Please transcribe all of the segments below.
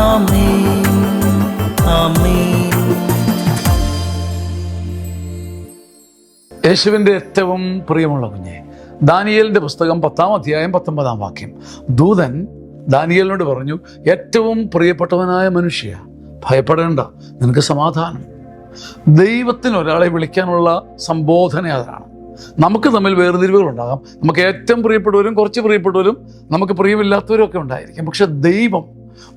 ആമേൻ ആമേൻ. യേശുവിൻ്റെ ഏറ്റവും പ്രിയമുള്ള കുഞ്ഞെ, ദാനിയേലിൻ്റെ പുസ്തകം 10-ാം അധ്യായം 19-ാം വാക്യം. ദൂതൻ ദാനിയേലിനോട് പറഞ്ഞു, ഏറ്റവും പ്രിയപ്പെട്ടവനായ മനുഷ്യ, ഭയപ്പെടേണ്ട, നിനക്ക് സമാധാനം. ദൈവത്തിന് ഒരാളെ വിളിക്കാനുള്ള സംബോധന അതാണ്. നമുക്ക് തമ്മിൽ വേർതിരിവുകളുണ്ടാകാം. നമുക്ക് ഏറ്റവും പ്രിയപ്പെട്ടവരും കുറച്ച് പ്രിയപ്പെട്ടവരും നമുക്ക് പ്രിയമില്ലാത്തവരും ഒക്കെ ഉണ്ടായിരിക്കും. പക്ഷെ ദൈവം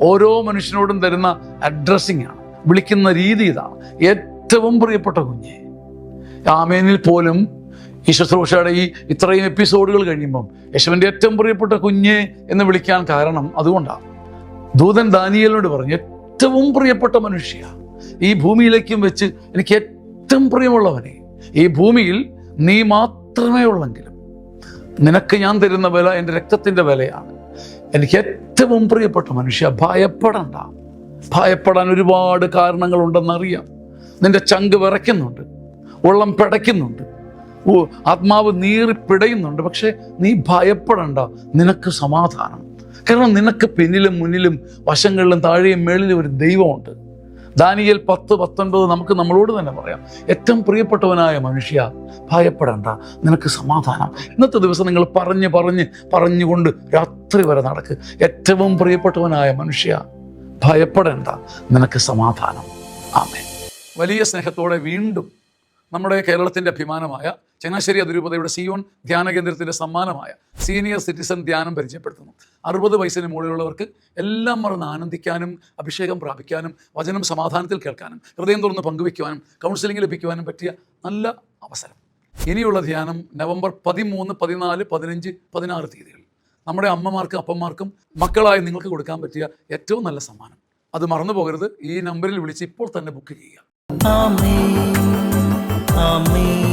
ഓരോ മനുഷ്യനോടും തരുന്ന അഡ്രസ്സിംഗ് ആണ്, വിളിക്കുന്ന രീതി ഇതാണ്. ഏറ്റവും പ്രിയപ്പെട്ട കുഞ്ഞെ. ആമേനിൽ പോലും ഈ ശുശ്രൂഷയുടെ ഈ ഇത്രയും എപ്പിസോഡുകൾ കഴിയുമ്പം യേശുവിൻ്റെ ഏറ്റവും പ്രിയപ്പെട്ട കുഞ്ഞെ എന്ന് വിളിക്കാൻ കാരണം അതുകൊണ്ടാണ്. ദൂതൻ ദാനിയേലിനോട് പറഞ്ഞു, ഏറ്റവും പ്രിയപ്പെട്ട മനുഷ്യ, ഈ ഭൂമിയിലേക്കും വെച്ച് എനിക്ക് ഏറ്റവും പ്രിയമുള്ളവനെ, ഈ ഭൂമിയിൽ നീ മാത്രമേ ഉള്ളെങ്കിലും നിനക്ക് ഞാൻ തരുന്ന വില എൻ്റെ രക്തത്തിൻ്റെ വിലയാണ്. എനിക്ക് ഏറ്റവും പ്രിയപ്പെട്ട മനുഷ്യ, ഭയപ്പെടണ്ട. ഭയപ്പെടാൻ ഒരുപാട് കാരണങ്ങളുണ്ടെന്നറിയാം. നിന്റെ ചങ്ക് വിറയ്ക്കുന്നുണ്ട്, ഉള്ളം പിടയ്ക്കുന്നുണ്ട്, ആത്മാവ് നീറി പിടയുന്നുണ്ട്. പക്ഷെ നീ ഭയപ്പെടണ്ട, നിനക്ക് സമാധാനം. കാരണം നിനക്ക് പിന്നിലും മുന്നിലും വശങ്ങളിലും താഴെയും മേളിലും ഒരു ദൈവമുണ്ട്. ദാനിയേൽ 10:19 നമുക്ക് നമ്മളോട് തന്നെ പറയാം, ഏറ്റവും പ്രിയപ്പെട്ടവനായ മനുഷ്യ, ഭയപ്പെടണ്ട, നിനക്ക് സമാധാനം. ഇന്നത്തെ ദിവസം നിങ്ങൾ പറഞ്ഞുകൊണ്ട് രാത്രി വരെ നടക്ക്. ഏറ്റവും പ്രിയപ്പെട്ടവനായ മനുഷ്യ, ഭയപ്പെടേണ്ട, നിനക്ക് സമാധാനം. ആമേൻ. വലിയ സ്നേഹത്തോടെ വീണ്ടും നമ്മുടെ കേരളത്തിൻ്റെ അഭിമാനമായ ചങ്ങനാശ്ശേരി അതിരൂപതയുടെ സിയോൺ ധ്യാന കേന്ദ്രത്തിൻ്റെ സമ്മാനമായ സീനിയർ സിറ്റിസൺ ധ്യാനം പരിചയപ്പെടുത്തുന്നു. 60 വയസ്സിന് മുകളിലുള്ളവർക്ക് എല്ലാം മറന്ന് ആനന്ദിക്കാനും അഭിഷേകം പ്രാപിക്കാനും വചനം സമാധാനത്തിൽ കേൾക്കാനും ഹൃദയം തുറന്ന് പങ്കുവയ്ക്കുവാനും കൗൺസിലിംഗ് ലഭിക്കുവാനും പറ്റിയ നല്ല അവസരം. ഇനിയുള്ള ധ്യാനം നവംബർ 13, 14, 15, 16 തീയതികളിൽ. നമ്മുടെ അമ്മമാർക്കും അപ്പന്മാർക്കും മക്കളായി നിങ്ങൾക്ക് കൊടുക്കാൻ പറ്റിയ ഏറ്റവും നല്ല സമ്മാനം. അത് മറന്നു പോകരുത്. ഈ നമ്പറിൽ വിളിച്ച് ഇപ്പോൾ തന്നെ ബുക്ക് ചെയ്യുക. ആമേൻ ആമേൻ.